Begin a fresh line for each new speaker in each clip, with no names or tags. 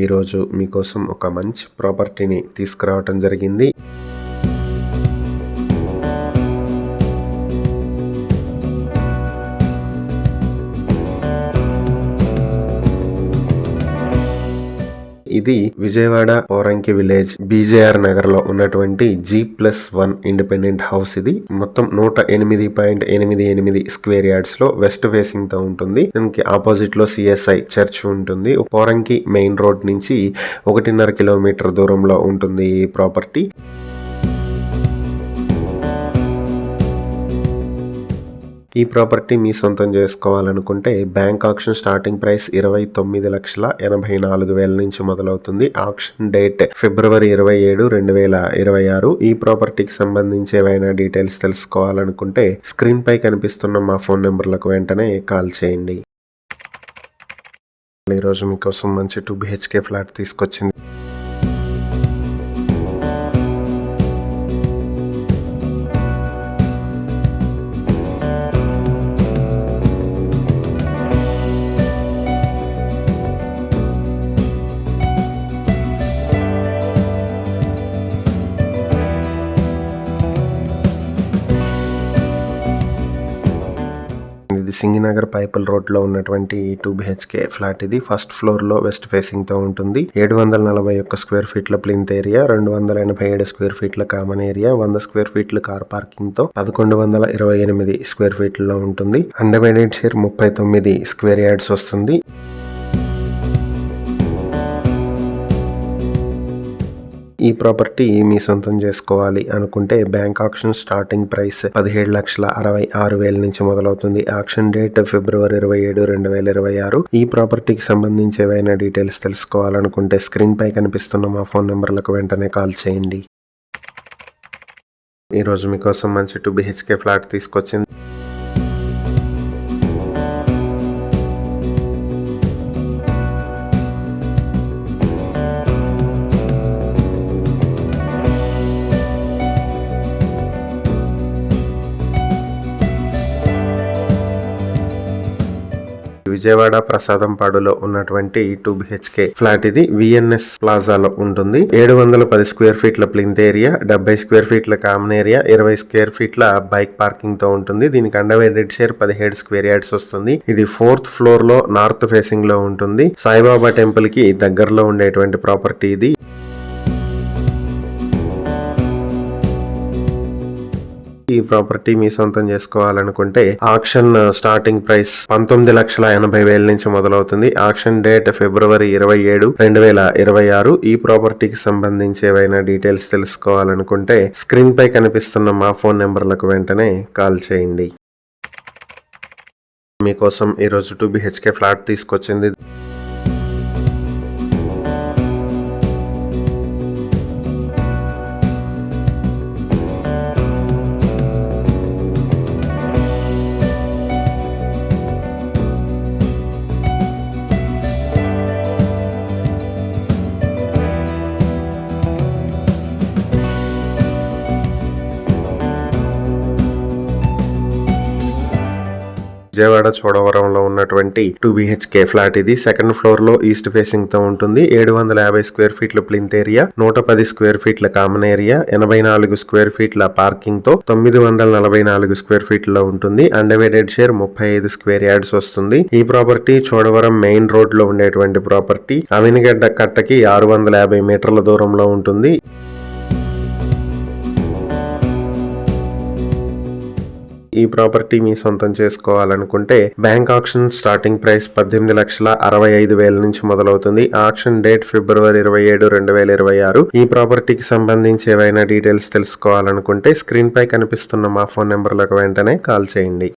ఈరోజు మీకోసం ఒక మంచి ప్రాపర్టీని తీసుకురావటం జరిగింది. ఇది విజయవాడ పోరంకి విలేజ్ బీజేఆర్ నగర్ లో ఉన్నటువంటి G+1 ఇండిపెండెంట్ హౌస్. ఇది మొత్తం 108.88 స్క్వేర్ యార్డ్స్ లో వెస్ట్ ఫేసింగ్ తో ఉంటుంది. దీనికి ఆపోజిట్ లో CSI చర్చ్ ఉంటుంది. పోరంకి మెయిన్ రోడ్ నుంచి 1.5 కిలోమీటర్ దూరంలో ఉంటుంది ఈ ప్రాపర్టీ. ఈ ప్రాపర్టీ మీ సొంతం చేసుకోవాలనుకుంటే బ్యాంక్ ఆక్షన్ స్టార్టింగ్ ప్రైస్ 29,84,000 నుంచి మొదలవుతుంది. Auction date February 27, 2026. ఈ ప్రాపర్టీకి సంబంధించి ఏవైనా డీటెయిల్స్ తెలుసుకోవాలనుకుంటే స్క్రీన్ పై కనిపిస్తున్న మా ఫోన్ నెంబర్లకు వెంటనే కాల్ చేయండి. ఈరోజు మీకోసం మంచి 2 BHK ఫ్లాట్ తీసుకొచ్చింది. ఇది సింగినగర్ పైపుల్ రోడ్ లో ఉన్నటువంటి 2 BHK ఫ్లాట్. ఇది ఫస్ట్ ఫ్లోర్ లో వెస్ట్ ఫేసింగ్ తో ఉంటుంది. 741 స్క్వేర్ ఫీట్ల ప్లింత్ ఏరియా, 287 స్క్వేర్ ఫీట్ల కామన్ ఏరియా, 100 స్క్వేర్ ఫీట్ల కార్ పార్కింగ్ తో 1128 స్క్వేర్ ఫీట్లలో ఉంటుంది. అన్డివైడెడ్ షేర్ 39 స్క్వేర్ యార్డ్స్ వస్తుంది. ఈ ప్రాపర్టీ మీ సొంతం చేసుకోవాలి అనుకుంటే బ్యాంక్ ఆక్షన్ స్టార్టింగ్ ప్రైస్ 17,66,000 నుంచి మొదలవుతుంది. Auction date February 27, 2026. ఈ ప్రాపర్టీకి సంబంధించి ఏవైనా డీటెయిల్స్ తెలుసుకోవాలనుకుంటే స్క్రీన్ పై కనిపిస్తున్న మా ఫోన్ నెంబర్లకు వెంటనే కాల్ చేయండి. ఈరోజు మీకోసం మంచి 2 BHK ఫ్లాట్ తీసుకొచ్చింది. విజయవాడ ప్రసాదంపాడులో ఉన్నటువంటి 2 BHK ఫ్లాట్. ఇది VNS ప్లాజాలో ఉంటుంది. 710 స్క్వేర్ ఫీట్ల ప్లింత్ ఏరియా, 70 స్క్వేర్ ఫీట్ల కామన్ ఏరియా, 20 స్క్వేర్ ఫీట్ల బైక్ పార్కింగ్ తో ఉంటుంది. దీనికి అన్డివైడెడ్ షేర్ 17 స్క్వేర్ యార్డ్స్ వస్తుంది. ఇది 4th ఫ్లోర్ లో నార్త్ ఫేసింగ్ లో ఉంటుంది. సాయిబాబా టెంపుల్ కి దగ్గరలో ఉండేటువంటి ప్రాపర్టీ ఇది. ఈ ప్రాపర్టీ మీ సొంతం చేసుకోవాలనుకుంటే ఆక్షన్ స్టార్టింగ్ ప్రైస్ 19,80,000 నుంచి మొదలవుతుంది. Auction date February 27, 2026. ఈ ప్రాపర్టీకి సంబంధించి ఏవైనా డీటెయిల్స్ తెలుసుకోవాలనుకుంటే స్క్రీన్ పై కనిపిస్తున్న మా ఫోన్ నెంబర్లకు వెంటనే కాల్ చేయండి. మీకోసం ఈరోజు 2 BHK ఫ్లాట్ తీసుకొచ్చింది. విజయవాడ చోడవరంలో ఉన్నటువంటి 2 BHK ఫ్లాట్. ఇది సెకండ్ ఫ్లోర్ లో ఈస్ట్ ఫేసింగ్ తో ఉంటుంది. 750 స్క్వేర్ ఫీట్ల ప్లింత్ ఏరియా, 110 స్క్వేర్ ఫీట్ల కామన్ ఏరియా, 84 స్క్వేర్ ఫీట్ల పార్కింగ్ తో 944 స్క్వేర్ ఫీట్లలో ఉంటుంది. అన్డివైడెడ్ షేర్ 35 స్క్వేర్ యార్డ్స్ వస్తుంది. ఈ ప్రాపర్టీ చోడవరం మెయిన్ రోడ్ లో ఉండేటువంటి ప్రాపర్టీ. అవినిగడ్డ కట్టకి 650 మీటర్ల దూరంలో ఉంటుంది. ఈ ప్రాపర్టీ మీ సొంతం చేసుకోవాలనుకుంటే బ్యాంక్ ఆక్షన్ స్టార్టింగ్ ప్రైస్ 18,65,000 నుంచి మొదలవుతుంది. Auction date February 27, 2026. ఈ ప్రాపర్టీకి సంబంధించి ఏవైనా డీటెయిల్స్ తెలుసుకోవాలనుకుంటే స్క్రీన్ పై కనిపిస్తున్న మా ఫోన్ నెంబర్లకు వెంటనే కాల్ చేయండి.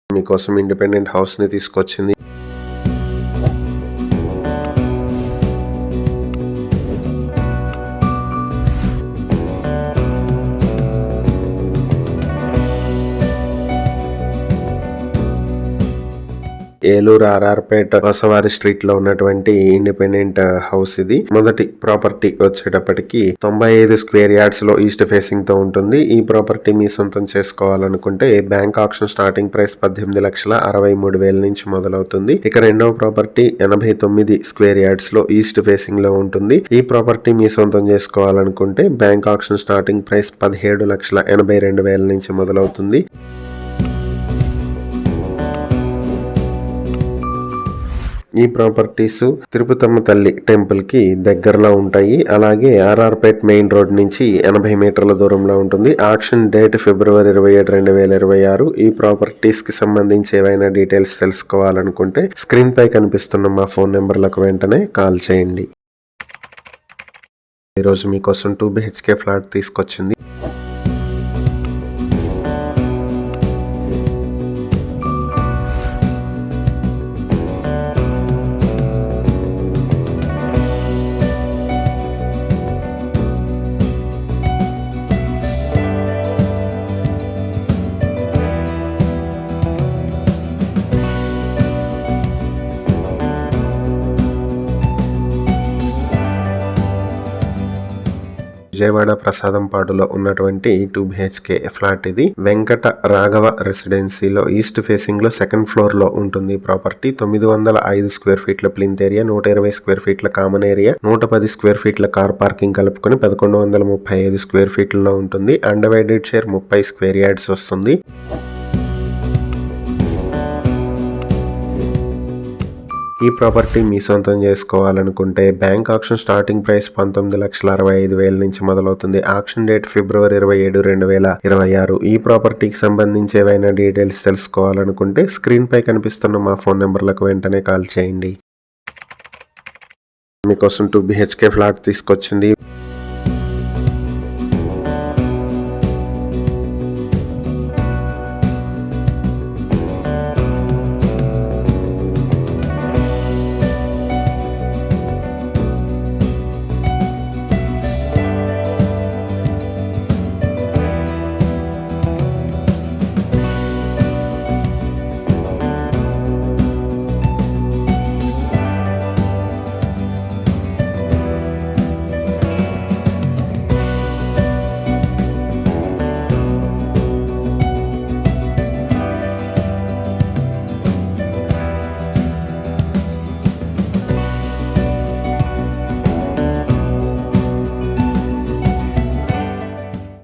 మీకోసం ఇండిపెండెంట్ హౌస్ ని తీసుకొచ్చింది. ఏలూరు ఆర్ఆర్పేట వసవారి స్ట్రీట్ లో ఉన్నటువంటి ఇండిపెండెంట్ హౌస్ ఇది. మొదటి ప్రాపర్టీ వచ్చేటప్పటికి 95 స్క్వేర్ యార్డ్స్ లో ఈస్ట్ ఫేసింగ్ తో ఉంటుంది. ఈ ప్రాపర్టీ మీ సొంతం చేసుకోవాలనుకుంటే బ్యాంక్ ఆక్షన్ స్టార్టింగ్ ప్రైస్ 18,63,000 నుంచి మొదలవుతుంది. ఇక రెండవ ప్రాపర్టీ 89 స్క్వేర్ యార్డ్స్ లో ఈస్ట్ ఫేసింగ్ లో ఉంటుంది. ఈ ప్రాపర్టీ మీ సొంతం చేసుకోవాలనుకుంటే బ్యాంక్ ఆక్షన్ స్టార్టింగ్ ప్రైస్ 17,82,000 నుంచి మొదలవుతుంది. ఈ ప్రాపర్టీస్ తిరుపతమ్మ తల్లి టెంపుల్ కి దగ్గరలో ఉంటాయి. అలాగే ఆర్ఆర్పేట్ మెయిన్ రోడ్ నుంచి 80 మీటర్ల దూరంలో ఉంటుంది. Auction date February 27, 2026. ఈ ప్రాపర్టీస్ కి సంబంధించి ఏవైనా డీటెయిల్స్ తెలుసుకోవాలనుకుంటే స్క్రీన్ పై కనిపిస్తున్న మా ఫోన్ నెంబర్లకు వెంటనే కాల్ చేయండి. ఈరోజు మీకోసం 2 BHK ఫ్లాట్ తీసుకొచ్చింది. విజయవాడ ప్రసాదంపాడులో ఉన్నటువంటి 2 BHK ఫ్లాట్ ఇది. వెంకట రాఘవ రెసిడెన్సీలో ఈస్ట్ ఫేసింగ్ లో సెకండ్ ఫ్లోర్ లో ఉంటుంది ప్రాపర్టీ. 905 స్క్వేర్ ఫీట్ల ప్లింత్ ఏరియా, 120 స్క్వేర్ ఫీట్ల కామన్ ఏరియా, 110 స్క్వేర్ ఫీట్ల కార్ పార్కింగ్ కలుపుకొని 1135 స్క్వేర్ ఫీట్లలో ఉంటుంది. అన్డివైడెడ్ షేర్ 30 స్క్వేర్ యార్డ్స్ వస్తుంది. ఈ ప్రాపర్టీ మీ సొంతం చేసుకోవాలనుకుంటే బ్యాంక్ ఆక్షన్ స్టార్టింగ్ ప్రైస్ 19,65,000 నుంచి మొదలవుతుంది. Auction date February 27, 2026. ఈ ప్రాపర్టీకి సంబంధించి ఏవైనా డీటెయిల్స్ తెలుసుకోవాలనుకుంటే స్క్రీన్ పై కనిపిస్తున్న మా ఫోన్ నెంబర్లకు వెంటనే కాల్ చేయండి. మీకోసం 2 BHK ఫ్లాట్ తీసుకొచ్చింది.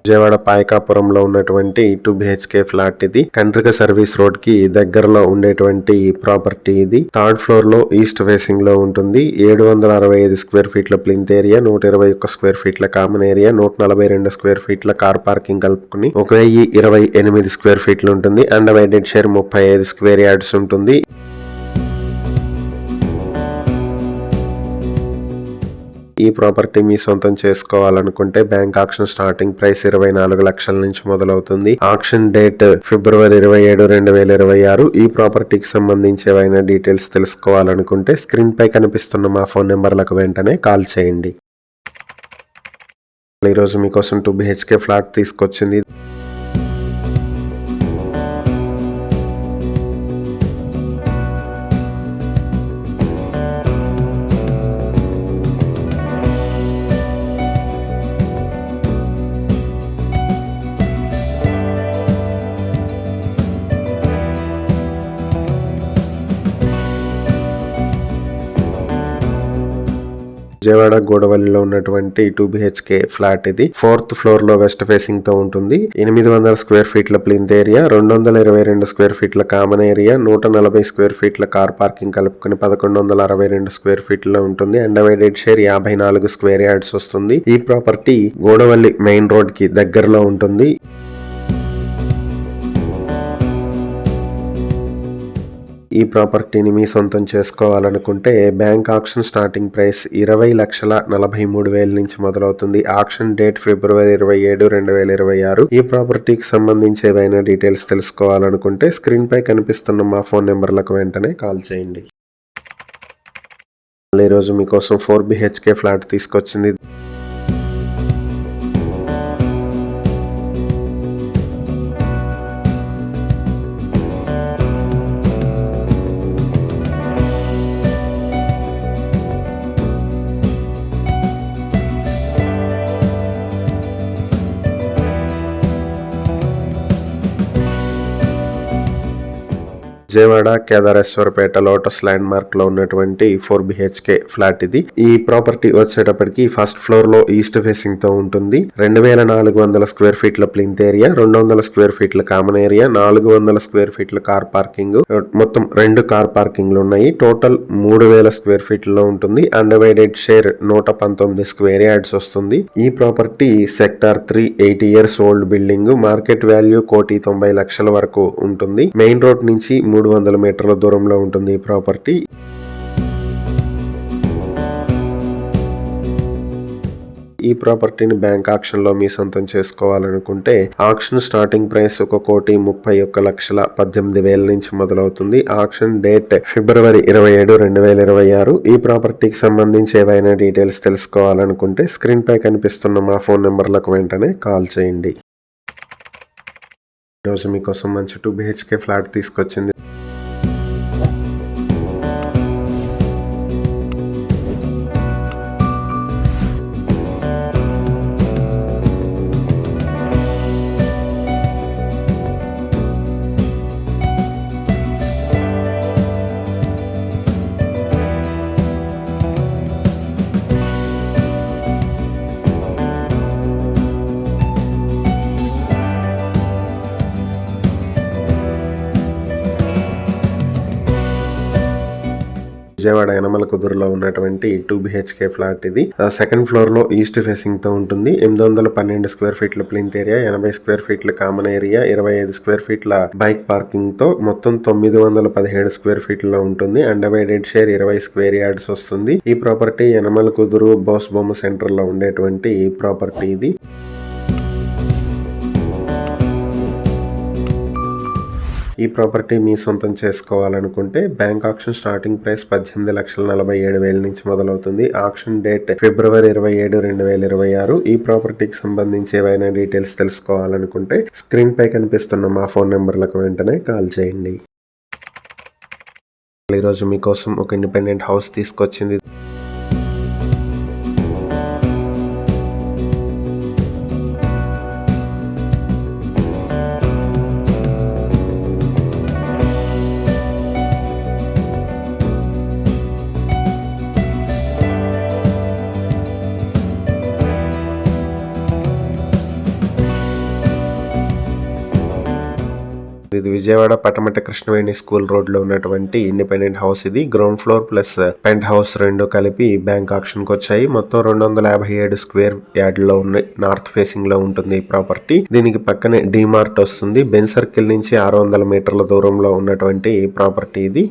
విజయవాడ పాయకాపురంలో ఉన్నటువంటి 2 BHK ఫ్లాట్ ఇది. కండ్రిక సర్వీస్ రోడ్ కి దగ్గరలో ఉండేటువంటి ప్రాపర్టీ ఇది. థర్డ్ ఫ్లోర్ లో ఈస్ట్ ఫేసింగ్ లో ఉంటుంది. 765 స్క్వేర్ ఫీట్ల ప్లింత్ ఏరియా, 121 స్క్వేర్ ఫీట్ల కామన్ ఏరియా, 142 స్క్వేర్ ఫీట్ల కార్ పార్కింగ్ కలుపుకుని 1028 స్క్వేర్ ఫీట్లు ఉంటుంది. అన్డివైడెడ్ షేర్ 35 స్క్వేర్ యార్డ్స్ ఉంటుంది. ఈ ప్రాపర్టీ మీ సొంతం చేసుకోవాలనుకుంటే బ్యాంక్ ఆక్షన్ స్టార్టింగ్ ప్రైస్ 24 లక్షల నుంచి మొదలవుతుంది. Auction date February 27, 2026. ఈ ప్రాపర్టీకి సంబంధించి ఏవైనా డీటెయిల్స్ తెలుసుకోవాలనుకుంటే స్క్రీన్ పై కనిపిస్తున్న మా ఫోన్ నెంబర్లకు వెంటనే కాల్ చేయండి. ఈరోజు మీకోసం 2 BHK ఫ్లాట్ తీసుకొచ్చింది. విజయవాడ గోడవల్లిలో ఉన్నటువంటి 2 BHK ఫ్లాట్ ఇది. 4th ఫ్లోర్ లో వెస్ట్ ఫేసింగ్ తో ఉంటుంది. 800 స్క్వేర్ ఫీట్ల ప్లింత్ ఏరియా, 222 స్క్వేర్ ఫీట్ల కామన్ ఏరియా, 140 స్క్వేర్ ఫీట్ల కార్ పార్కింగ్ కలుపుకొని 1162 స్క్వేర్ ఫీట్లో ఉంటుంది. అన్డివైడెడ్ షేర్ 54 స్క్వేర్ యార్డ్స్ వస్తుంది. ఈ ప్రాపర్టీ గోడవల్లి మెయిన్ రోడ్ కి దగ్గరలో ఉంటుంది. ఈ ప్రాపర్టీని మీ సొంతం చేసుకోవాలనుకుంటే బ్యాంక్ ఆక్షన్ స్టార్టింగ్ ప్రైస్ 20,43,000 నుంచి మొదలవుతుంది. Auction date February 27, 2026. ఈ ప్రాపర్టీకి సంబంధించి ఏవైనా డీటెయిల్స్ తెలుసుకోవాలనుకుంటే స్క్రీన్ పై కనిపిస్తున్న మా ఫోన్ నెంబర్లకు వెంటనే కాల్ చేయండి. ఈరోజు మీకోసం 4 BHK ఫ్లాట్ తీసుకొచ్చింది. Vijayawada Kedareswarapeta lotus land mark లో ఉన్నటువంటి 4 BHK ఫ్లాట్ ఇది. ఈ ప్రాపర్టీ వచ్చేటప్పటికి ఫస్ట్ ఫ్లోర్ లో ఈస్ట్ ఫేసింగ్ తో ఉంటుంది. 2400 స్క్వేర్ ఫీట్ల ప్లింత్ ఏరియా, 200 స్క్వేర్ ఫీట్ల కామన్ ఏరియా, 400 స్క్వేర్ ఫీట్ల కార్ పార్కింగ్, మొత్తం 2 కార్ పార్కింగ్లు ఉన్నాయి. టోటల్ 3000 స్క్వేర్ ఫీట్లలో ఉంటుంది. అన్డివైడెడ్ షేర్ 119 స్క్వేర్ యార్డ్స్ వస్తుంది. ఈ property sector 3 80 years old building. Market value 1,90,00,000 వరకు ఉంటుంది. మెయిన్ రోడ్ నుంచి 300 మీటర్ల దూరంలో ఉంటుంది ఈ ప్రాపర్టీ. ఈ ప్రాపర్టీని బ్యాంక్ ఆక్షన్ లో మీ సొంతం చేసుకోవాలనుకుంటే ఆక్షన్ స్టార్టింగ్ ప్రైస్ 1,31,18,000 నుంచి మొదలవుతుంది. Auction date February 27, 2026. ఈ ప్రాపర్టీకి సంబంధించి ఏవైనా డీటెయిల్స్ తెలుసుకోవాలనుకుంటే స్క్రీన్ పై కనిపిస్తున్న మా ఫోన్ నెంబర్లకు వెంటనే కాల్ చేయండి. ఈరోజు మీకోసం మంచి 2 BHK ఫ్లాట్ తీసుకొచ్చింది. విజయవాడ యనమల కుదురులో ఉన్నటువంటి 2 BHK ఫ్లాట్ ఇది. సెకండ్ ఫ్లోర్ లో ఈస్ట్ ఫేసింగ్ తో ఉంటుంది. 812 స్క్వేర్ ఫీట్ల ప్లింత్ ఏరియా, 80 స్క్వేర్ ఫీట్ల కామన్ ఏరియా, 25 స్క్వేర్ ఫీట్ల బైక్ పార్కింగ్ తో మొత్తం 917 స్క్వేర్ ఫీట్లలో ఉంటుంది. అన్డివైడెడ్ షేర్ 20 స్క్వేర్ యార్డ్స్ వస్తుంది. ఈ ప్రాపర్టీ యనమల కుదురు బోస్ బొమ్మ సెంటర్ లో ఉండేటువంటి ప్రాపర్టీ ఇది. ఈ ప్రాపర్టీ మీ సొంతం చేసుకోవాలనుకుంటే బ్యాంక్ ఆక్షన్ స్టార్టింగ్ ప్రైస్ 18,47,000 నుంచి మొదలవుతుంది. Auction date February 27, 2026. ఈ ప్రాపర్టీకి సంబంధించి ఏవైనా డీటెయిల్స్ తెలుసుకోవాలనుకుంటే స్క్రీన్ పై కనిపిస్తున్న మా ఫోన్ నెంబర్లకు వెంటనే కాల్ చేయండి. ఈరోజు మీకోసం ఒక ఇండిపెండెంట్ హౌస్ తీసుకొచ్చింది. ఇది విజయవాడ పటమట కృష్ణవేణి స్కూల్ రోడ్ లో ఉన్నటువంటి ఇండిపెండెంట్ హౌస్ ఇది. Ground floor plus penthouse 2 కలిపి బ్యాంక్ ఆక్షన్ కు వచ్చాయి. మొత్తం 257 స్క్వేర్ యార్డ్ లో ఉన్నాయి. నార్త్ ఫేసింగ్ లో ఉంటుంది ఈ ప్రాపర్టీ. దీనికి పక్కనే డిమార్ట్ వస్తుంది. బెన్ సర్కిల్ నుంచి 600 మీటర్ల దూరంలో ఉన్నటువంటి ప్రాపర్టీ ఇది.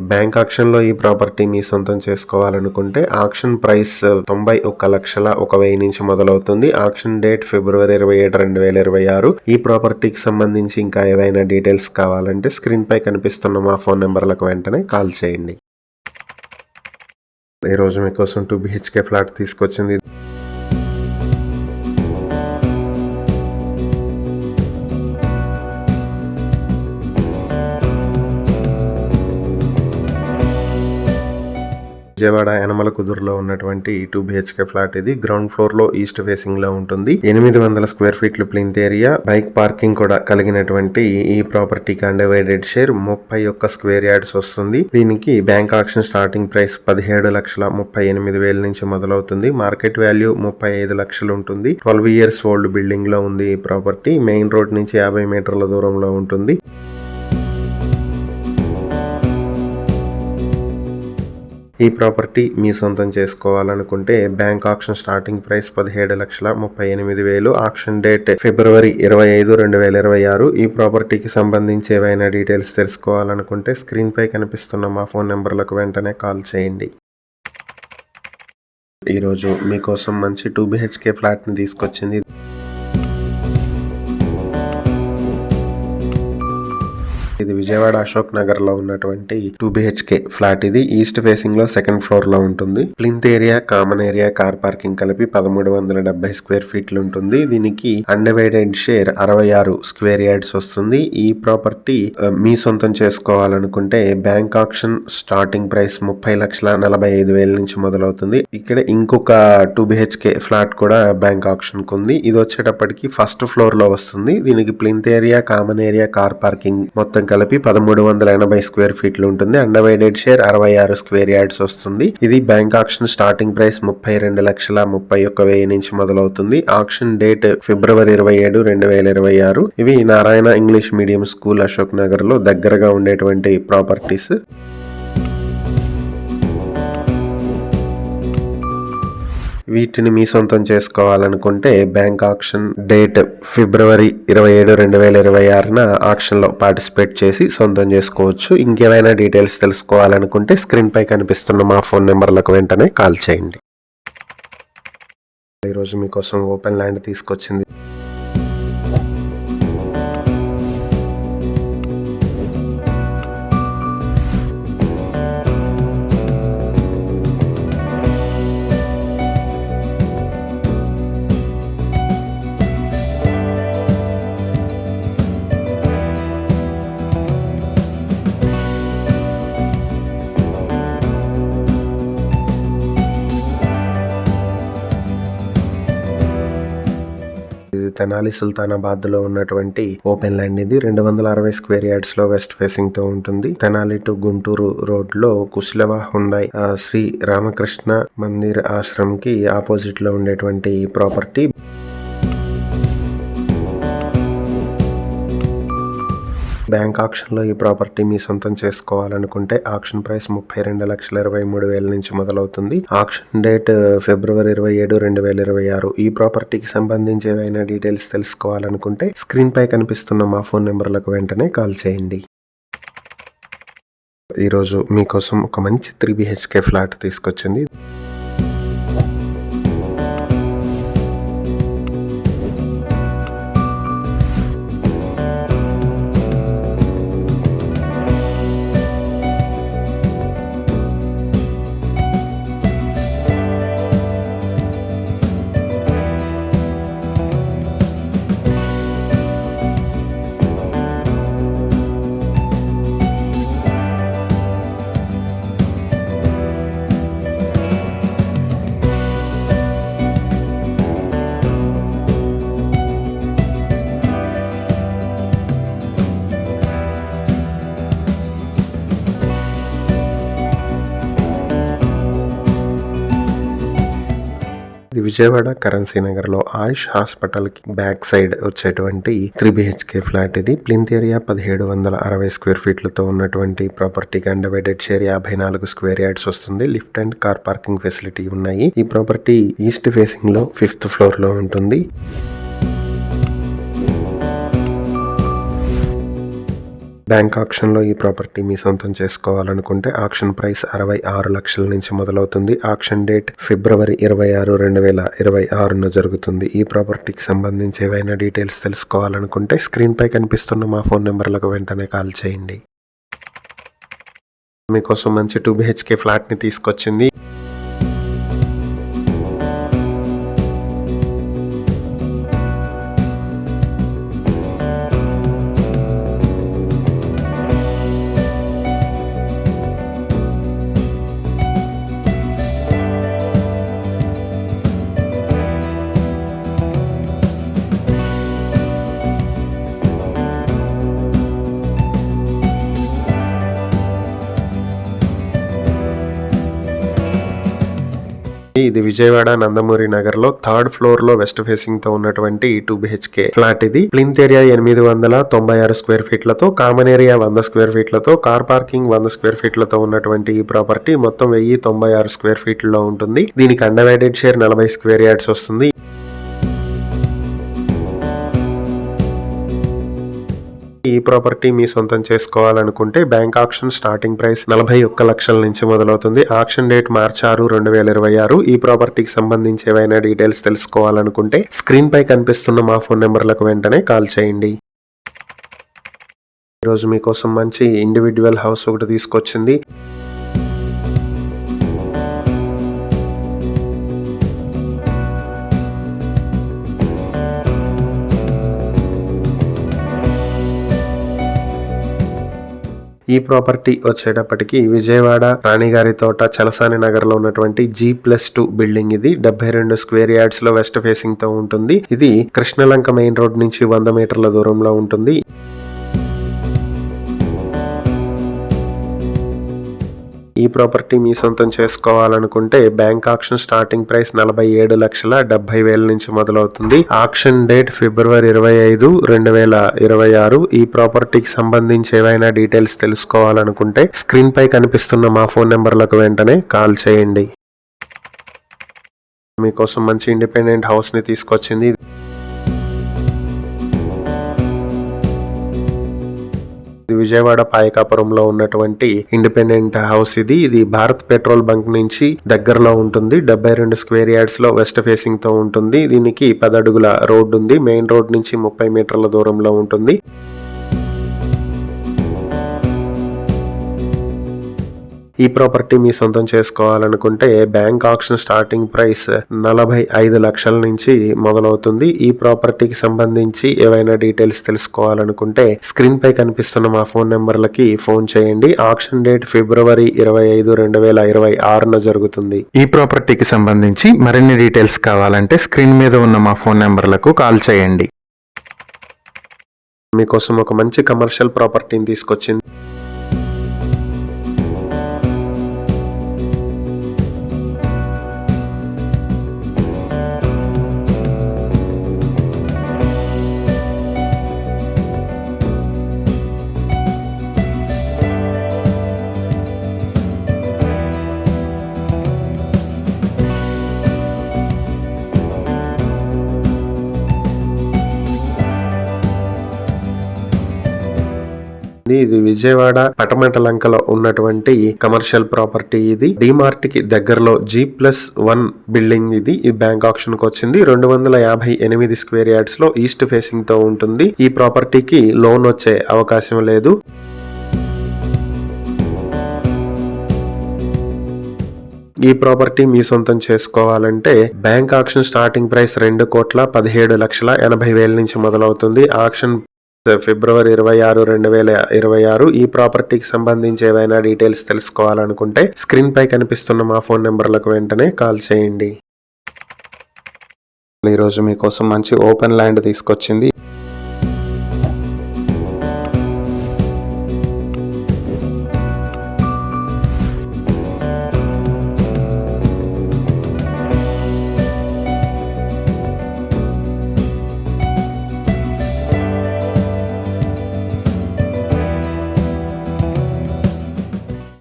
బ్యాంక్ ఆక్షన్ లో ఈ ప్రాపర్టీ మీ సొంతం చేసుకోవాలనుకుంటే ఆక్షన్ ప్రైస్ 91,01,000 నుంచి మొదలవుతుంది. Auction date February 27, 2026. ఈ ప్రాపర్టీకి సంబంధించి ఇంకా ఏవైనా డీటెయిల్స్ కావాలంటే స్క్రీన్ పై కనిపిస్తున్న మా ఫోన్ నెంబర్లకు వెంటనే కాల్ చేయండి. ఈరోజు మీకోసం 2 BHK ఫ్లాట్ తీసుకొచ్చింది. విజయవాడ యనమల కుదురులో ఉన్నటువంటి 2 BHK ఫ్లాట్ ఇది. గ్రౌండ్ ఫ్లోర్ లో ఈస్ట్ ఫేసింగ్ లో ఉంటుంది. 800 స్క్వేర్ ఫీట్లు ప్లింత్ ఏరియా, బైక్ పార్కింగ్ కూడా కలిగినటువంటి ఈ ప్రాపర్టీకి అన్డివైడెడ్ షేర్ 31 స్క్వేర్ యార్డ్స్ వస్తుంది. దీనికి బ్యాంక్ ఆక్షన్ స్టార్టింగ్ ప్రైస్ 17,38,000 నుంచి మొదలవుతుంది. మార్కెట్ వాల్యూ 35 లక్షలు ఉంటుంది. 12 ఇయర్స్ ఓల్డ్ బిల్డింగ్ లో ఉంది ఈ ప్రాపర్టీ. మెయిన్ రోడ్ నుంచి 50 మీటర్ల దూరంలో ఉంటుంది. ఈ ప్రాపర్టీ మీ సొంతం చేసుకోవాలనుకుంటే bank auction starting price 17,38,000. Auction date February 25, 2026. ఈ ప్రాపర్టీకి సంబంధించి ఏవైనా డీటెయిల్స్ తెలుసుకోవాలనుకుంటే స్క్రీన్ పై కనిపిస్తున్న మా ఫోన్ నెంబర్లకు వెంటనే కాల్ చేయండి. ఈరోజు మీకోసం మంచి 2 BHK ఫ్లాట్ ని తీసుకొచ్చింది. ఇది విజయవాడ అశోక్ నగర్ లో ఉన్నటువంటి 2 BHK ఫ్లాట్. ఇది ఈస్ట్ ఫేసింగ్ లో సెకండ్ ఫ్లోర్ లో ఉంటుంది. Plinth area, common area, car parking కలిపి 1370 స్క్వేర్ ఫీట్లు ఉంటుంది. దీనికి అన్డివైడెడ్ షేర్ 66 స్క్వేర్ యార్డ్స్ వస్తుంది. ఈ ప్రాపర్టీ మీ సొంతం చేసుకోవాలనుకుంటే బ్యాంక్ ఆక్షన్ స్టార్టింగ్ ప్రైస్ 30,45,000 నుంచి మొదలవుతుంది. ఇక్కడ ఇంకొక 2 BHK ఫ్లాట్ కూడా బ్యాంక్ ఆక్షన్ కు ఉంది. ఇది వచ్చేటప్పటికి ఫస్ట్ ఫ్లోర్ లో వస్తుంది. దీనికి plinth area, common area, car parking మొత్తం కలిపి 1380 స్క్వేర్ ఫీట్లు ఉంటుంది. అండర్వైడెడ్ షేర్ 66 స్క్వేర్ యార్డ్స్ వస్తుంది. ఇది బ్యాంక్ ఆక్షన్ స్టార్టింగ్ ప్రైస్ 32,31,000 నుంచి మొదలవుతుంది. Auction date February 27, 2026. ఇవి Narayana English medium school, Ashok Nagar లో దగ్గరగా ఉండేటువంటి ప్రాపర్టీస్. వీటిని మీ సొంతం చేసుకోవాలనుకుంటే bank auction date February 27, 2026 auction లో పార్టిసిపేట్ చేసి సొంతం చేసుకోవచ్చు. ఇంకేమైనా డీటెయిల్స్ తెలుసుకోవాలనుకుంటే స్క్రీన్ పై కనిపిస్తున్న మా ఫోన్ నెంబర్లకు వెంటనే కాల్ చేయండి. ఈరోజు మీకోసం ఓపెన్ ల్యాండ్ తీసుకొచ్చింది. ఇది తెనాలి సుల్తానాబాద్ లో ఉన్నటువంటి ఓపెన్ ల్యాండ్. ఇది 260 స్క్వేర్ యార్డ్స్ లో వెస్ట్ ఫేసింగ్ తో ఉంటుంది. తెనాలి టు గుంటూరు రోడ్ లో కుశలవ హుండాయ్ శ్రీ రామకృష్ణ మందిర్ ఆశ్రమ్ కి ఆపోజిట్ లో ఉండేటువంటి ప్రాపర్టీ. బ్యాంక్ ఆక్షన్ లో ఈ ప్రాపర్టీ మీ సొంతం చేసుకోవాలనుకుంటే ఆక్షన్ ప్రైస్ 32,23,000 నుంచి మొదలవుతుంది. Auction date February 27, 2026. ఈ ప్రాపర్టీకి సంబంధించి ఏవైనా డీటెయిల్స్ తెలుసుకోవాలనుకుంటే స్క్రీన్ పై కనిపిస్తున్న మా ఫోన్ నెంబర్లకు వెంటనే కాల్ చేయండి. ఈరోజు మీకోసం ఒక మంచి 3 BHK ఫ్లాట్ తీసుకొచ్చింది. ఇది విజయవాడ కరెన్సీ నగర్ లో ఆయుష్ హాస్పిటల్ కి బ్యాక్ సైడ్ వచ్చేటువంటి 3 BHK ఫ్లాట్. ఇది ప్లింత్ ఏరియా 1760 స్క్వేర్ ఫీట్లతో ఉన్నటువంటి ప్రాపర్టీకి అండర్వైడెడ్ షేర్ 54 స్క్వేర్ యార్డ్స్ వస్తుంది. Lift and car parking facility ఉన్నాయి. ఈ ప్రాపర్టీ ఈస్ట్ ఫేసింగ్ లో 5th ఫ్లోర్ లో ఉంటుంది. బ్యాంక్ ఆక్షన్ లో ఈ ప్రాపర్టీ మీ సొంతం చేసుకోవాలనుకుంటే ఆక్షన్ ప్రైస్ 66 లక్షల నుంచి మొదలవుతుంది. ఆక్షన్ డేట్ ఫిబ్రవరి 26, 2026 జరుగుతుంది. ఈ ప్రాపర్టీకి సంబంధించి ఏవైనా డీటెయిల్స్ తెలుసుకోవాలనుకుంటే స్క్రీన్ పై కనిపిస్తున్న మా ఫోన్ నెంబర్లకు వెంటనే కాల్ చేయండి. మీకోసం మంచి 2 BHK ఫ్లాట్ ని తీసుకొచ్చింది. ఇది విజయవాడ నందమూరి నగర్ లో 3rd ఫ్లోర్ లో వెస్ట్ ఫేసింగ్ తో ఉన్నటువంటి 2 BHK ఫ్లాట్. ఇది ప్లింత్ ఏరియా 896 స్క్వేర్ ఫీట్లతో, కామన్ ఏరియా 100 స్క్వేర్ ఫీట్లతో, కార్ పార్కింగ్ 100 స్క్వేర్ ఫీట్లతో ఉన్నటువంటి ఈ ప్రాపర్టీ మొత్తం 1096 స్క్వేర్ ఫీట్లలో ఉంటుంది. దీనికి అండర్వైడెడ్ షేర్ 40 స్క్వేర్ యార్డ్స్ వస్తుంది. ఈ ప్రాపర్టీ మీ సొంతం చేసుకోవాలనుకుంటే బ్యాంక్ ఆక్షన్ స్టార్టింగ్ ప్రైస్ 41 లక్షల నుంచి మొదలవుతుంది. ఆక్షన్ డేట్ మార్చి 6, 2026. ఈ ప్రాపర్టీకి సంబంధించి ఏవైనా డీటెయిల్స్ తెలుసుకోవాలనుకుంటే స్క్రీన్ పై కనిపిస్తున్న మా ఫోన్ నెంబర్లకు వెంటనే కాల్ చేయండి. ఈరోజు మీకోసం మంచి ఇండివిడ్యువల్ హౌస్ ఒకటి తీసుకొచ్చింది. ఈ ప్రాపర్టీ వచ్చేటప్పటికి విజయవాడ రాణిగారి తోట చలసాని నగర్ లో ఉన్నటువంటి G+2 బిల్డింగ్. ఇది 72 స్క్వేర్ యార్డ్స్ లో వెస్ట్ ఫేసింగ్ తో ఉంటుంది. ఇది కృష్ణలంక మెయిన్ రోడ్ నుంచి 100 మీటర్ల దూరంలో ఉంటుంది. ఈ ప్రాపర్టీ మీ సొంతం చేసుకోవాలనుకుంటే బ్యాంక్ ఆక్షన్ స్టార్టింగ్ ప్రైస్ 47,70,000 నుంచి మొదలవుతుంది. Auction date February 25, 2026. ఈ ప్రాపర్టీకి సంబంధించి ఏవైనా డీటెయిల్స్ తెలుసుకోవాలనుకుంటే స్క్రీన్ పై కనిపిస్తున్న మా ఫోన్ నెంబర్లకు వెంటనే కాల్ చేయండి. మీకోసం మంచి ఇండిపెండెంట్ హౌస్ ని తీసుకొచ్చింది. ఇది విజయవాడ పాయకాపురంలో ఉన్నటువంటి ఇండిపెండెంట్ హౌస్. ఇది భారత్ పెట్రోల్ బంక్ నుంచి దగ్గరలో ఉంటుంది. 72 స్క్వేర్ యార్డ్స్ లో వెస్ట్ ఫేసింగ్ తో ఉంటుంది. దీనికి 10 అడుగుల రోడ్డు ఉంది. మెయిన్ రోడ్ నుంచి 30 మీటర్ల దూరంలో ఉంటుంది. ఈ ప్రాపర్టీ మీ సొంతం చేసుకోవాలనుకుంటే బ్యాంక్ ఆక్షన్ స్టార్టింగ్ ప్రైస్ 45 లక్షల నుంచి మొదలవుతుంది. ఈ ప్రాపర్టీకి సంబంధించి ఏవైనా డీటెయిల్స్ తెలుసుకోవాలనుకుంటే స్క్రీన్ పై కనిపిస్తున్న మా ఫోన్ నెంబర్లకి ఫోన్ చేయండి. ఆక్షన్ డేట్ ఫిబ్రవరి 25, 2026 జరుగుతుంది. ఈ ప్రాపర్టీకి సంబంధించి మరిన్ని డీటెయిల్స్ కావాలంటే స్క్రీన్ మీద ఉన్న మా ఫోన్ నెంబర్లకు కాల్ చేయండి. మీకోసం ఒక మంచి కమర్షియల్ ప్రాపర్టీని తీసుకొచ్చింది. ఇది విజయవాడ పటమటలంకలో ఉన్నటువంటి కమర్షియల్ ప్రాపర్టీ. ఇది డిమార్ట్ కి దగ్గరలో G+1 బిల్డింగ్. ఇది బ్యాంక్ ఆక్షన్ కు వచ్చింది. 258 స్క్వేర్ యార్డ్స్ లో ఈస్ట్ ఫేసింగ్ తో ఉంటుంది. ఈ ప్రాపర్టీకి లోన్ వచ్చే అవకాశం లేదు. ఈ ప్రాపర్టీ మీ సొంతం చేసుకోవాలంటే బ్యాంక్ ఆక్షన్ స్టార్టింగ్ ప్రైస్ 2,17,80,000 నుంచి మొదలవుతుంది. ఆక్షన్ ఫిబ్రవరి 26, 2026. ఈ ప్రాపర్టీకి సంబంధించి ఏవైనా డీటెయిల్స్ తెలుసుకోవాలనుకుంటే స్క్రీన్ పై కనిపిస్తున్న మా ఫోన్ నెంబర్లకు వెంటనే కాల్ చేయండి. ఈరోజు మీకోసం మంచి ఓపెన్ ల్యాండ్ తీసుకొచ్చింది.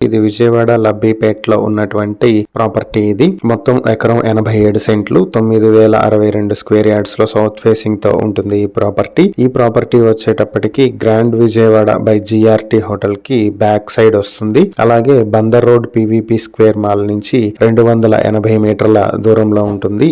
ఇది విజయవాడ లబ్బిపేటలో ఉన్నటువంటి ప్రాపర్టీ. ఇది మొత్తం ఎకరం 87 సెంట్లు, 9,062 స్క్వేర్ యార్డ్స్ లో సౌత్ ఫేసింగ్ తో ఉంటుంది ఈ ప్రాపర్టీ వచ్చేటప్పటికి grand Vijayawada by GRT hotel కి బ్యాక్ సైడ్ వస్తుంది. అలాగే Bandar road PVP square mall నుంచి 280 మీటర్ల దూరంలో ఉంటుంది.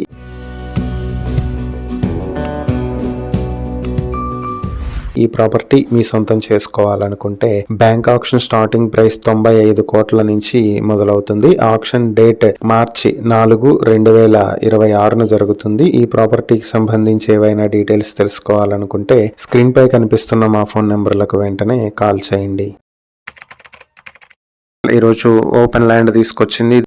ఈ ప్రాపర్టీ మీ సొంతం చేసుకోవాలనుకుంటే బ్యాంక్ ఆక్షన్ స్టార్టింగ్ ప్రైస్ 95 కోట్ల నుంచి మొదలవుతుంది. ఆక్షన్ డేట్ మార్చి 4, 2026 జరుగుతుంది. ఈ ప్రాపర్టీకి సంబంధించి ఏవైనా డీటెయిల్స్ తెలుసుకోవాలనుకుంటే స్క్రీన్ పై కనిపిస్తున్న మా ఫోన్ నెంబర్లకు వెంటనే కాల్ చేయండి. ఈరోజు ఓపెన్ ల్యాండ్ తీసుకొచ్చింది.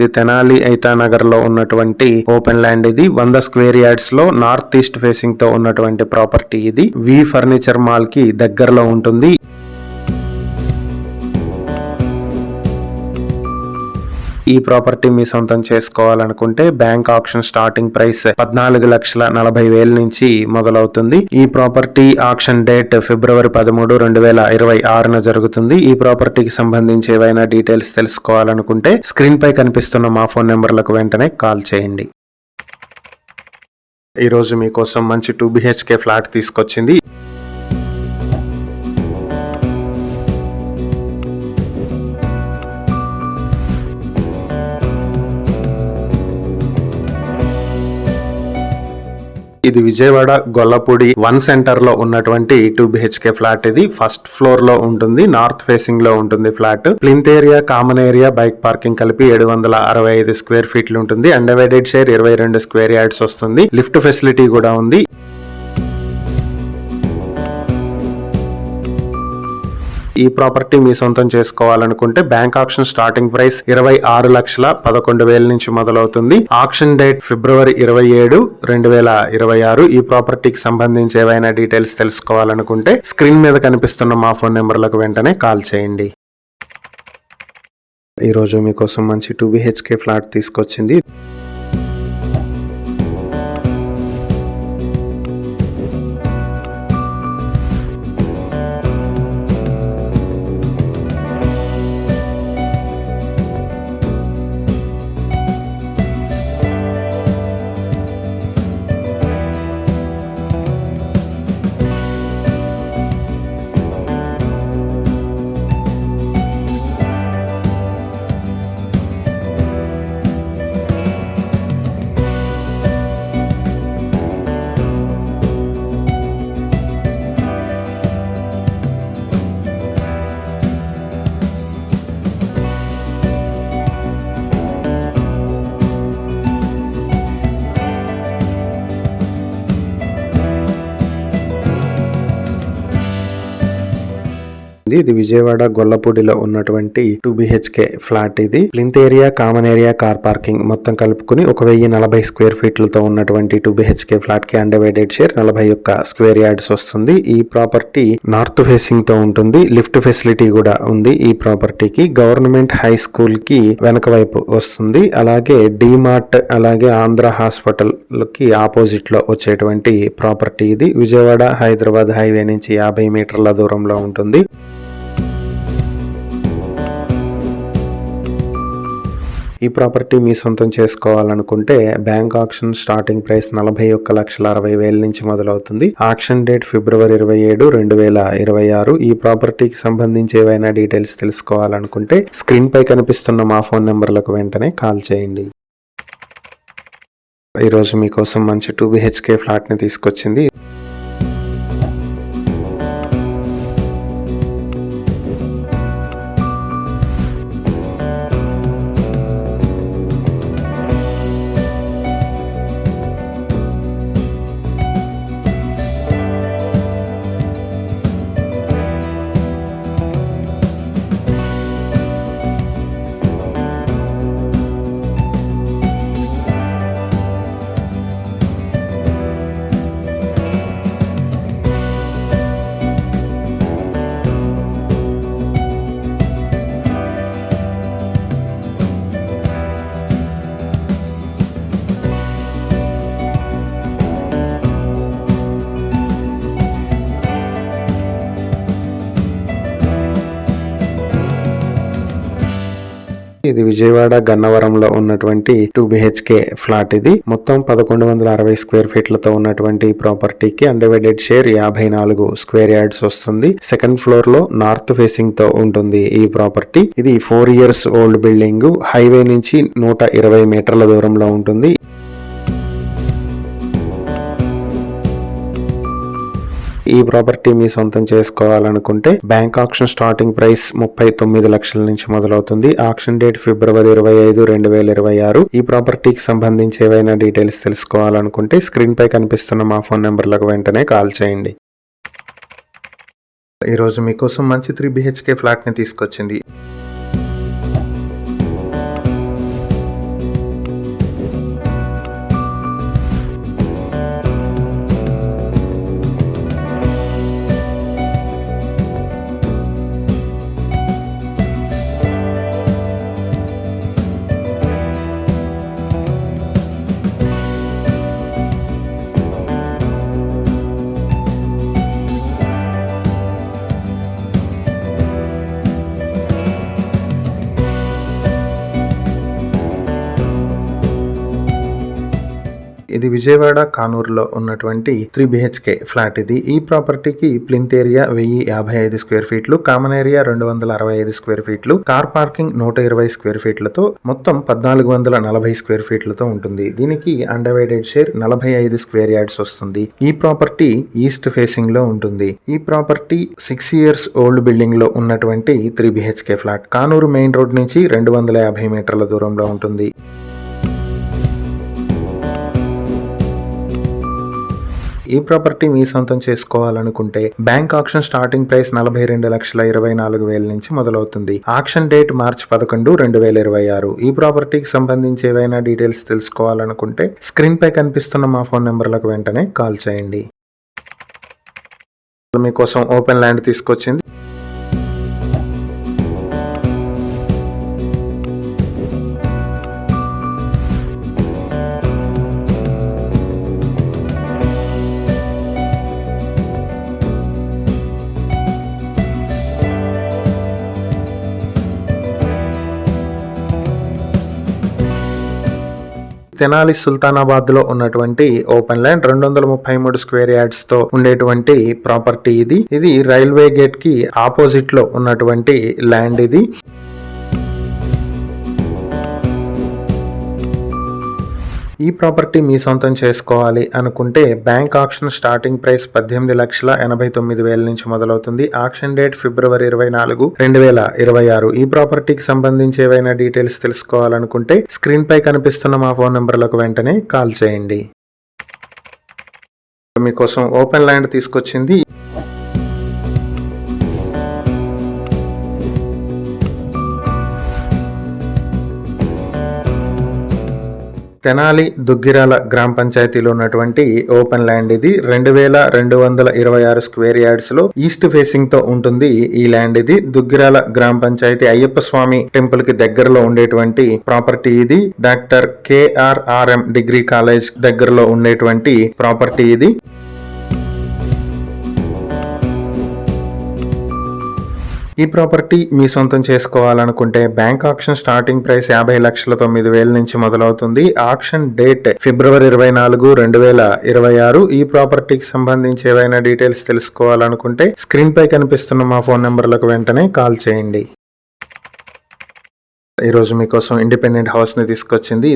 ఇది తెనాలి ఐటానగర్ లో ఉన్నటువంటి ఓపెన్ ల్యాండ్. ఇది 100 స్క్వేర్ యార్డ్స్ లో నార్త్ ఈస్ట్ ఫేసింగ్ తో ఉన్నటువంటి ప్రాపర్టీ. ఇది వి ఫర్నిచర్ మాల్ కి దగ్గరలో ఉంటుంది. ఈ ప్రాపర్టీ మీ సొంతం చేసుకోవాలనుకుంటే బ్యాంక్ ఆక్షన్ స్టార్టింగ్ ప్రైస్ 14,40,000 నుంచి మొదలవుతుంది. ఈ ప్రాపర్టీ ఆక్షన్ డేట్ ఫిబ్రవరి 13, 2026 జరుగుతుంది. ఈ ప్రాపర్టీకి సంబంధించి ఏవైనా డీటెయిల్స్ తెలుసుకోవాలనుకుంటే స్క్రీన్ పై కనిపిస్తున్న మా ఫోన్ నెంబర్లకు వెంటనే కాల్ చేయండి. ఈ రోజు మీకోసం మంచి 2 BHK ఫ్లాట్ తీసుకొచ్చింది. ఇది విజయవాడ గొల్లపూడి 1 సెంటర్ లో ఉన్నటువంటి 2 BHK ఫ్లాట్. ఇది ఫస్ట్ ఫ్లోర్ లో ఉంటుంది, నార్త్ ఫేసింగ్ లో ఉంటుంది flat. Plinth area, common area, bike parking కలిపి 765 స్క్వేర్ ఫీట్లు ఉంటుంది. అన్డివైడెడ్ షేర్ 22 స్క్వేర్ యార్డ్స్ వస్తుంది. లిఫ్ట్ ఫెసిలిటీ కూడా ఉంది. ఈ ప్రాపర్టీ మీ సొంతం చేసుకోవాలనుకుంటే బ్యాంక్ ఆక్షన్ స్టార్టింగ్ ప్రైస్ 26,11,000 నుంచి మొదలవుతుంది. Auction date February 27, 2026. ఈ ప్రాపర్టీకి సంబంధించి ఏవైనా డీటెయిల్స్ తెలుసుకోవాలనుకుంటే స్క్రీన్ మీద కనిపిస్తున్న మా ఫోన్ నెంబర్లకు వెంటనే కాల్ చేయండి. ఈ రోజు మీకోసం మంచి 2 BHK ఫ్లాట్ తీసుకొచ్చింది. ఇది విజయవాడ గొల్లపూడిలో ఉన్నటువంటి 2 BHK ఫ్లాట్. ఇది plinth area, common area, car parking మొత్తం కలుపుకుని 1040 స్క్వేర్ ఫీట్లతో ఉన్నటువంటి 2 BHK ఫ్లాట్ కి అన్డివైడెడ్ షేర్ 41 స్క్వేర్ యార్డ్స్ వస్తుంది. ఈ ప్రాపర్టీ నార్త్ ఫేసింగ్ తో ఉంటుంది. లిఫ్ట్ ఫెసిలిటీ కూడా ఉంది. ఈ ప్రాపర్టీకి గవర్నమెంట్ హై స్కూల్ కి వెనక వైపు వస్తుంది. అలాగే డిమార్ట్, అలాగే ఆంధ్ర హాస్పిటల్ కి ఆపోజిట్ లో వచ్చేటువంటి ప్రాపర్టీ ఇది. విజయవాడ హైదరాబాద్ హైవే నుంచి 50 మీటర్ల దూరంలో ఉంటుంది. ఈ ప్రాపర్టీ మీ సొంతం చేసుకోవాలనుకుంటే బ్యాంక్ ఆక్షన్ స్టార్టింగ్ ప్రైస్ 41,60,000 నుంచి మొదలవుతుంది. Auction date February 27, 2026. ఈ ప్రాపర్టీకి సంబంధించి ఏవైనా డీటెయిల్స్ తెలుసుకోవాలనుకుంటే స్క్రీన్ పై కనిపిస్తున్న మా ఫోన్ నెంబర్లకు వెంటనే కాల్ చేయండి. ఈ రోజు మీకోసం మంచి 2 BHK ఫ్లాట్ ని తీసుకొచ్చింది. ఇది విజయవాడ గన్నవరంలో ఉన్నటువంటి 2 BHK ఫ్లాట్. ఇది మొత్తం 1160 స్క్వేర్ ఫీట్లతో ఉన్నటువంటి ప్రాపర్టీకి అన్డివైడెడ్ షేర్ 54 స్క్వేర్ యార్డ్స్ వస్తుంది. సెకండ్ ఫ్లోర్ లో నార్త్ ఫేసింగ్ తో ఉంటుంది ఈ ప్రాపర్టీ. ఇది 4 years ఓల్డ్ బిల్డింగ్. హైవే నుంచి 120 మీటర్ల దూరంలో ఉంటుంది. ఈ ప్రాపర్టీ మీ సొంతం చేసుకోవాలనుకుంటే బ్యాంక్ ఆక్షన్ స్టార్టింగ్ ప్రైస్ 39 లక్షల నుంచి మొదలవుతుంది. Auction date February 25, 2026. ఈ ప్రాపర్టీకి సంబంధించి ఏవైనా డీటెయిల్స్ తెలుసుకోవాలనుకుంటే స్క్రీన్ పై కనిపిస్తున్న మా ఫోన్ నెంబర్లకు వెంటనే కాల్ చేయండి. ఈ రోజు మీకోసం మంచి 3 BHK ఫ్లాట్ ని తీసుకొచ్చింది. ఇది విజయవాడ కానూరులో ఉన్నటువంటి 3 BHK ఫ్లాట్ ఇది. ఈ ప్రాపర్టీకి ప్లింత్ ఏరియా 1055 స్క్వేర్ ఫీట్లు, కామన్ ఏరియా 265 స్క్వేర్ ఫీట్లు, కార్ పార్కింగ్ 120 స్క్వేర్ ఫీట్లతో మొత్తం 1440 స్క్వేర్ ఫీట్లతో ఉంటుంది. దీనికి అన్డివైడెడ్ షేర్ 45 స్క్వేర్ యార్డ్స్ వస్తుంది. ఈ ప్రాపర్టీ ఈస్ట్ ఫేసింగ్ లో ఉంటుంది. ఈ ప్రాపర్టీ 6 years ఓల్డ్ బిల్డింగ్ లో ఉన్నటువంటి 3 BHK flat. Kanuru main road నుంచి 250 మీటర్ల దూరంలో ఉంటుంది. ఈ ప్రాపర్టీ మీ సొంతం చేసుకోవాలనుకుంటే బ్యాంక్ ఆక్షన్ స్టార్టింగ్ ప్రైస్ 42,24,000 నుంచి మొదలవుతుంది. ఆక్షన్ డేట్ మార్చి 11, 2026. ఈ ప్రాపర్టీకి సంబంధించి ఏవైనా డీటెయిల్స్ తెలుసుకోవాలనుకుంటే స్క్రీన్ పై కనిపిస్తున్న మా ఫోన్ నెంబర్లకు వెంటనే కాల్ చేయండి. మీకోసం ఓపెన్ ల్యాండ్ తీసుకొచ్చింది. తెనాలి సుల్తానాబాద్ లో ఉన్నటువంటి ఓపెన్ ల్యాండ్ 233 స్క్వేర్ యార్డ్స్ తో ఉండేటువంటి ప్రాపర్టీ ఇది. ఇది రైల్వే గేట్ కి ఆపోజిట్ లో ఉన్నటువంటి ల్యాండ్ ఇది. ఈ ప్రాపర్టీ మీ సొంతం చేసుకోవాలి అనుకుంటే బ్యాంక్ ఆక్షన్ స్టార్టింగ్ ప్రైస్ 18,89,000 నుంచి మొదలవుతుంది. Auction date February 24, 2026. ఈ ప్రాపర్టీకి సంబంధించి ఏవైనా డీటెయిల్స్ తెలుసుకోవాలనుకుంటే స్క్రీన్ పై కనిపిస్తున్న మా ఫోన్ నెంబర్లకు వెంటనే కాల్ చేయండి. మీకోసం ఓపెన్ ల్యాండ్ తీసుకొచ్చింది. తెనాలి దుగ్గిరాల గ్రామ పంచాయతీలో ఉన్నటువంటి ఓపెన్ ల్యాండ్ ఇది. 2,226 స్క్వేర్ యార్డ్స్ లో ఈస్ట్ ఫేసింగ్ తో ఉంటుంది ఈ ల్యాండ్ ఇది. దుగ్గిరాల గ్రామ పంచాయతీ అయ్యప్ప స్వామి టెంపుల్ కి దగ్గరలో ఉండేటువంటి ప్రాపర్టీ ఇది. డాక్టర్ KRRM డిగ్రీ కాలేజ్ దగ్గరలో ఉండేటువంటి ప్రాపర్టీ ఇది. ఈ ప్రాపర్టీ మీ సొంతం చేసుకోవాలనుకుంటే బ్యాంక్ ఆక్షన్ స్టార్టింగ్ ప్రైస్ 50,09,000 నుంచి మొదలవుతుంది. Auction date February 24, 2026. ఈ ప్రాపర్టీకి సంబంధించి ఏవైనా డీటెయిల్స్ తెలుసుకోవాలనుకుంటే స్క్రీన్ పై కనిపిస్తున్న మా ఫోన్ నెంబర్లకు వెంటనే కాల్ చేయండి. ఈరోజు మీకోసం ఇండిపెండెంట్ హౌస్ ని తీసుకొచ్చింది.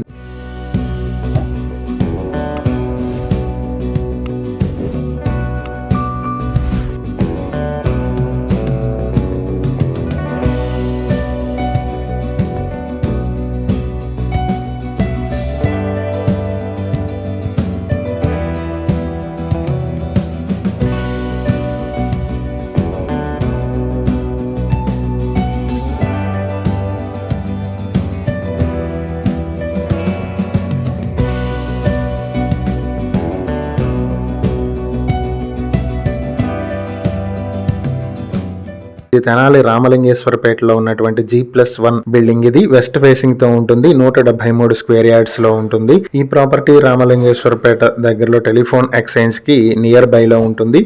తెనాలి రామలింగేశ్వరపేటలో ఉన్నటువంటి G+1 బిల్డింగ్ ఇది. వెస్ట్ ఫేసింగ్ తో ఉంటుంది. 173 స్క్వేర్ యార్డ్స్ లో ఉంటుంది. ఈ ప్రాపర్టీ రామలింగేశ్వరపేట దగ్గరలో టెలిఫోన్ ఎక్స్చేంజ్ కి నియర్ బై లో ఉంటుంది.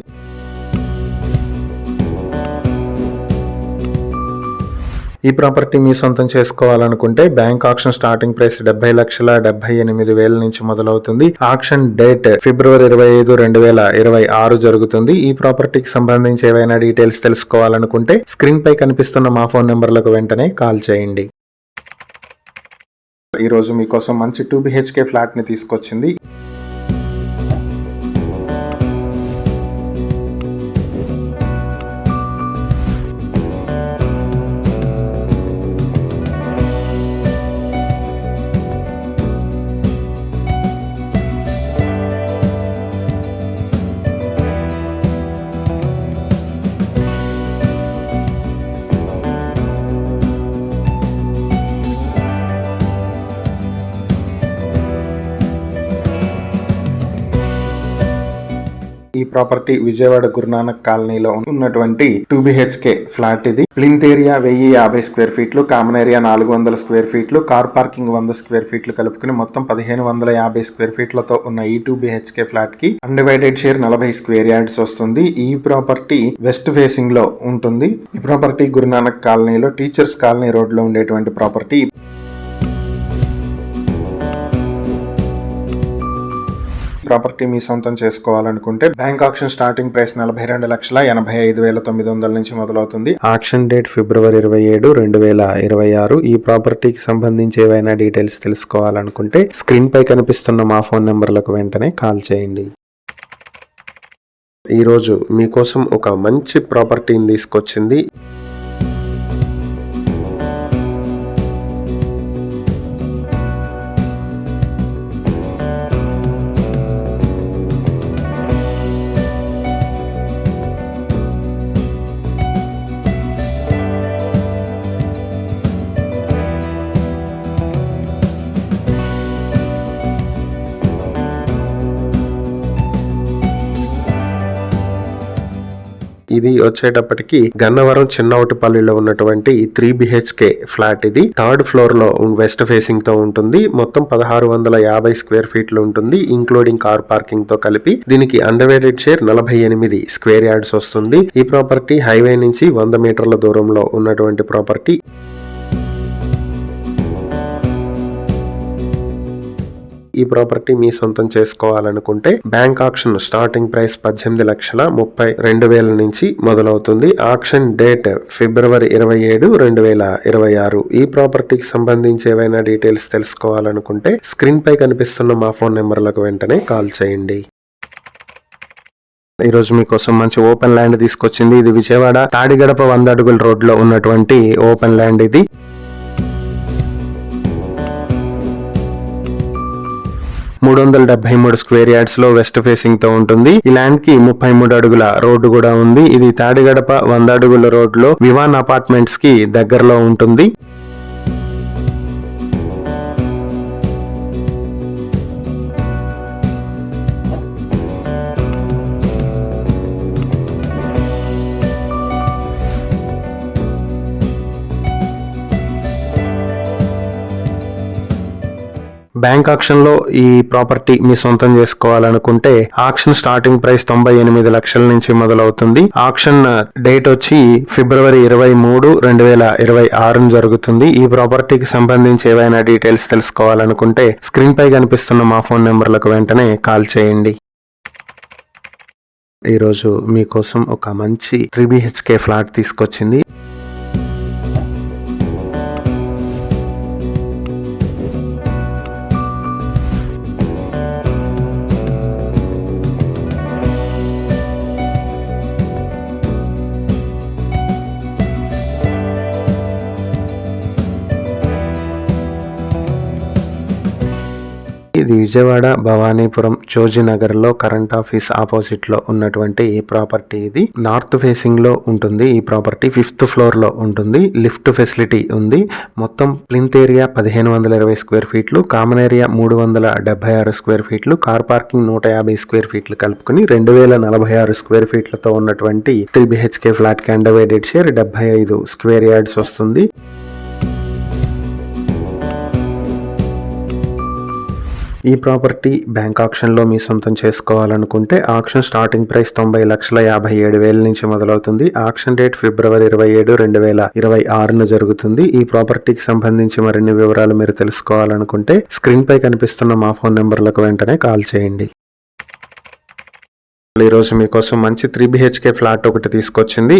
ఈ ప్రాపర్టీ మీ సొంతం చేసుకోవాలనుకుంటే బ్యాంక్ ఆక్షన్ స్టార్టింగ్ ప్రైస్ 70,78,000 నుంచి మొదలవుతుంది. ఆక్షన్ డేట్ ఫిబ్రవరి 25, 2026 జరుగుతుంది. ఈ ప్రాపర్టీకి సంబంధించి ఏవైనా డీటెయిల్స్ తెలుసుకోవాలనుకుంటే స్క్రీన్ పై కనిపిస్తున్న మా ఫోన్ నెంబర్లకు వెంటనే కాల్ చేయండి. ఈరోజు మీకోసం మంచి 2 BHK ఫ్లాట్ ని తీసుకొచ్చింది. ఈ ప్రాపర్టీ విజయవాడ గురునానక్ కాలనీలో ఉన్నటువంటి 2 BHK ఫ్లాట్ ఇది. ప్లింత్ ఏరియా 1050 స్క్వేర్ ఫీట్లు, కామన్ ఏరియా 400 స్క్వేర్ ఫీట్లు, కార్ పార్కింగ్ 100 స్క్వేర్ ఫీట్లు కలుపుకుని మొత్తం 1550 స్క్వేర్ ఫీట్లతో ఉన్న ఈ 2 BHK ఫ్లాట్ కి అన్డివైడెడ్ షేర్ 40 స్క్వేర్ యార్డ్స్ వస్తుంది. ఈ ప్రాపర్టీ వెస్ట్ ఫేసింగ్ లో ఉంటుంది. ఈ ప్రాపర్టీ గురునానక్ కాలనీలో టీచర్స్ కాలనీ రోడ్ లో ఉండేటువంటి ప్రాపర్టీ. ప్రాపర్టీ మీ సొంతం చేసుకోవాలనుకుంటే బ్యాంక్ ఆక్షన్ స్టార్టింగ్ ప్రైస్ 42,85,900 నుంచి మొదలవుతుంది. Auction date February 27, 2026. ఈ ప్రాపర్టీకి సంబంధించి ఏవైనా డీటెయిల్స్ తెలుసుకోవాలనుకుంటే స్క్రీన్ పై కనిపిస్తున్న మా ఫోన్ నెంబర్లకు వెంటనే కాల్ చేయండి. ఈరోజు మీకోసం ఒక మంచి ప్రాపర్టీని తీసుకొచ్చింది. ఇది వచ్చేటప్పటికి గన్నవరం చిన్నవటిపల్లిలో ఉన్నటువంటి 3 BHK ఫ్లాట్. ఇది థర్డ్ ఫ్లోర్ లో వెస్ట్ ఫేసింగ్ తో ఉంటుంది. మొత్తం 1650 స్క్వేర్ ఫీట్లు ఉంటుంది, ఇంక్లూడింగ్ కార్ పార్కింగ్ తో కలిపి. దీనికి అండర్వేటెడ్ షేర్ 48 స్క్వేర్ యార్డ్స్ వస్తుంది. ఈ ప్రాపర్టీ హైవే నుంచి 100 మీటర్ల దూరంలో ఉన్నటువంటి ప్రాపర్టీ. ఈ ప్రాపర్టీ మీ సొంతం చేసుకోవాలనుకుంటే బ్యాంక్ ఆక్షన్ స్టార్టింగ్ ప్రైస్ 18,32,000 నుంచి మొదలవుతుంది. Auction date February 27, 2026. ఈ ప్రాపర్టీకి సంబంధించి ఏవైనా డీటెయిల్స్ తెలుసుకోవాలనుకుంటే స్క్రీన్ పై కనిపిస్తున్న మా ఫోన్ నెంబర్లకు వెంటనే కాల్ చేయండి. ఈ రోజు మీకోసం మంచి ఓపెన్ ల్యాండ్ తీసుకొచ్చింది. ఇది విజయవాడ తాడిగడప 100 అడుగుల రోడ్ లో ఉన్నటువంటి ఓపెన్ ల్యాండ్. ఇది 373 స్క్వేర్ యార్డ్స్ లో వెస్ట్ ఫేసింగ్ తో ఉంటుంది. ఈ ల్యాండ్ కి 33 అడుగుల రోడ్డు కూడా ఉంది. ఇది తాడిగడప 100 అడుగుల రోడ్ లో వివాన్ అపార్ట్మెంట్స్ కి దగ్గరలో ఉంటుంది. బ్యాంక్ ఆక్షన్ లో ఈ ప్రాపర్టీ మీ సొంతం చేసుకోవాలనుకుంటే ఆక్షన్ స్టార్టింగ్ ప్రైస్ 98 లక్షల నుంచి మొదలవుతుంది. ఆక్షన్ డేట్ వచ్చి ఫిబ్రవరి 23, 2026 జరుగుతుంది. ఈ ప్రాపర్టీకి సంబంధించి ఏవైనా డీటెయిల్స్ తెలుసుకోవాలనుకుంటే స్క్రీన్ పై కనిపిస్తున్న మా ఫోన్ నెంబర్లకు వెంటనే కాల్ చేయండి. ఈరోజు మీకోసం ఒక మంచి 3 BHK ఫ్లాట్ తీసుకొచ్చింది. ఇది విజయవాడ భవానీపురం చోజీనగర్ లో కరెంట్ ఆఫీస్ ఆపోజిట్ లో ఉన్నటువంటి ఈ ప్రాపర్టీ. ఇది నార్త్ ఫేసింగ్ లో ఉంటుంది. ఈ ప్రాపర్టీ 5th ఫ్లోర్ లో ఉంటుంది. లిఫ్ట్ ఫెసిలిటీ ఉంది. మొత్తం ప్లింత్ ఏరియా 1520 స్క్వేర్ ఫీట్లు, కామన్ ఏరియా 376 స్క్వేర్ ఫీట్లు, కార్ పార్కింగ్ 150 స్క్వేర్ ఫీట్లు కలుపుకుని 2046 స్క్వేర్ ఫీట్లతో ఉన్నటువంటి 3 BHK ఫ్లాట్ కి అండర్వేటెడ్ షేర్ 75 స్క్వేర్ యార్డ్స్ వస్తుంది. ఈ ప్రాపర్టీ బ్యాంక్ ఆక్షన్ లో మీ సొంతం చేసుకోవాలనుకుంటే ఆక్షన్ స్టార్టింగ్ ప్రైస్ 90,57,000 నుంచి మొదలవుతుంది. ఆక్షన్ డేట్ ఫిబ్రవరి 27, 2026 జరుగుతుంది. ఈ ప్రాపర్టీకి సంబంధించి మరిన్ని వివరాలు మీరు తెలుసుకోవాలనుకుంటే స్క్రీన్ పై కనిపిస్తున్న మా ఫోన్ నెంబర్లకు వెంటనే కాల్ చేయండి. ఈరోజు మీకోసం మంచి 3 BHK ఫ్లాట్ ఒకటి తీసుకొచ్చింది.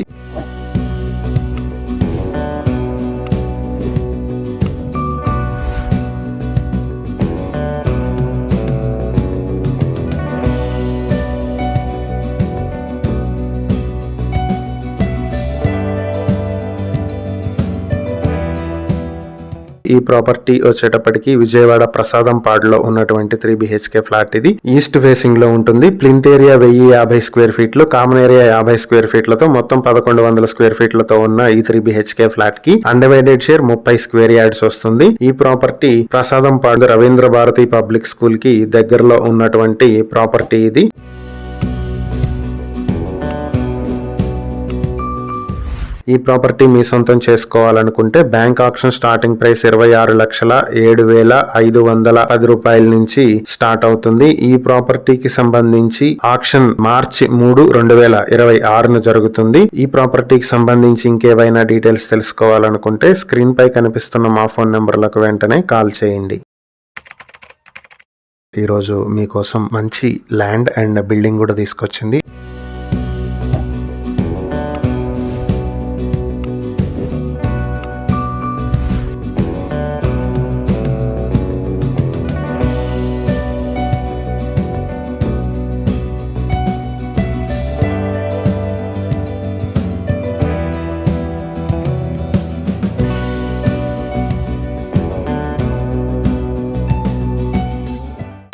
ఈ ప్రాపర్టీ వచ్చేటప్పటికి విజయవాడ ప్రసాదం పాడులో ఉన్నటువంటి 3 BHK ఫ్లాట్. ఇది ఈస్ట్ ఫేసింగ్ లో ఉంటుంది. ప్లింత్ ఏరియా 1050 స్క్వేర్ ఫీట్లు, కామన్ ఏరియా 50 స్క్వేర్ ఫీట్లతో మొత్తం 1100 స్క్వేర్ ఫీట్లతో ఉన్న ఈ 3 BHK ఫ్లాట్ కి అండర్వేటెడ్ షేర్ 30 స్క్వేర్ యార్డ్స్ వస్తుంది. ఈ ప్రాపర్టీ ప్రసాదం పాడు రవీంద్ర భారతి పబ్లిక్ స్కూల్ కి దగ్గరలో ఉన్నటువంటి ప్రాపర్టీ. ఇది ఈ ప్రాపర్టీ మీ సొంతం చేసుకోవాలనుకుంటే బ్యాంక్ ఆక్షన్ స్టార్టింగ్ ప్రైస్ 26,07,510 రూపాయల నుంచి స్టార్ట్ అవుతుంది. ఈ ప్రాపర్టీకి సంబంధించి ఆక్షన్ మార్చి 3, 2026 జరుగుతుంది. ఈ ప్రాపర్టీకి సంబంధించి ఇంకేవైనా డీటెయిల్స్ తెలుసుకోవాలనుకుంటే స్క్రీన్ పై కనిపిస్తున్న మా ఫోన్ నెంబర్లకు వెంటనే కాల్ చేయండి. ఈరోజు మీకోసం మంచి ల్యాండ్ అండ్ బిల్డింగ్ కూడా తీసుకొచ్చింది.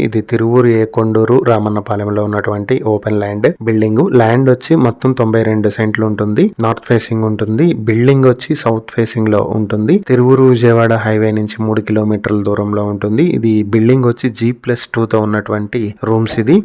ఇది తిరువూరు ఏ కొండూరు రామన్నపాలెంలో ఉన్నటువంటి ఓపెన్ ల్యాండ్ బిల్డింగ్. ల్యాండ్ వచ్చి మొత్తం 92 సెంట్లు ఉంటుంది. నార్త్ ఫేసింగ్ ఉంటుంది. బిల్డింగ్ వచ్చి సౌత్ ఫేసింగ్ లో ఉంటుంది. తిరువూరు విజయవాడ హైవే నుంచి 3 కిలోమీటర్ల దూరంలో ఉంటుంది. ఇది బిల్డింగ్ వచ్చి G+2 తో ఉన్నటువంటి రూమ్స్ ఇది.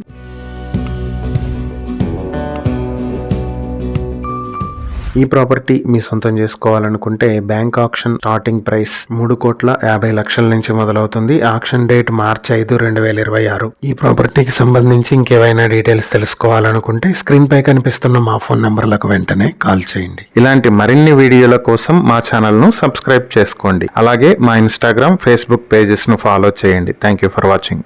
ఈ ప్రాపర్టీ మీ సొంతం చేసుకోవాలనుకుంటే బ్యాంక్ ఆక్షన్ స్టార్టింగ్ ప్రైస్ 3,50,00,000 నుంచి మొదలవుతుంది. ఆక్షన్ డేట్ మార్చి 5, 2026. ఈ ప్రాపర్టీకి సంబంధించి ఇంకేవైనా డీటెయిల్స్ తెలుసుకోవాలనుకుంటే స్క్రీన్ పై కనిపిస్తున్న మా ఫోన్ నంబర్లకు వెంటనే కాల్ చేయండి. ఇలాంటి మరిన్ని వీడియోల కోసం మా ఛానల్ ను సబ్స్క్రైబ్ చేసుకోండి. అలాగే మా ఇన్స్టాగ్రామ్, ఫేస్బుక్ పేజెస్ ను ఫాలో చేయండి. Thank you for watching.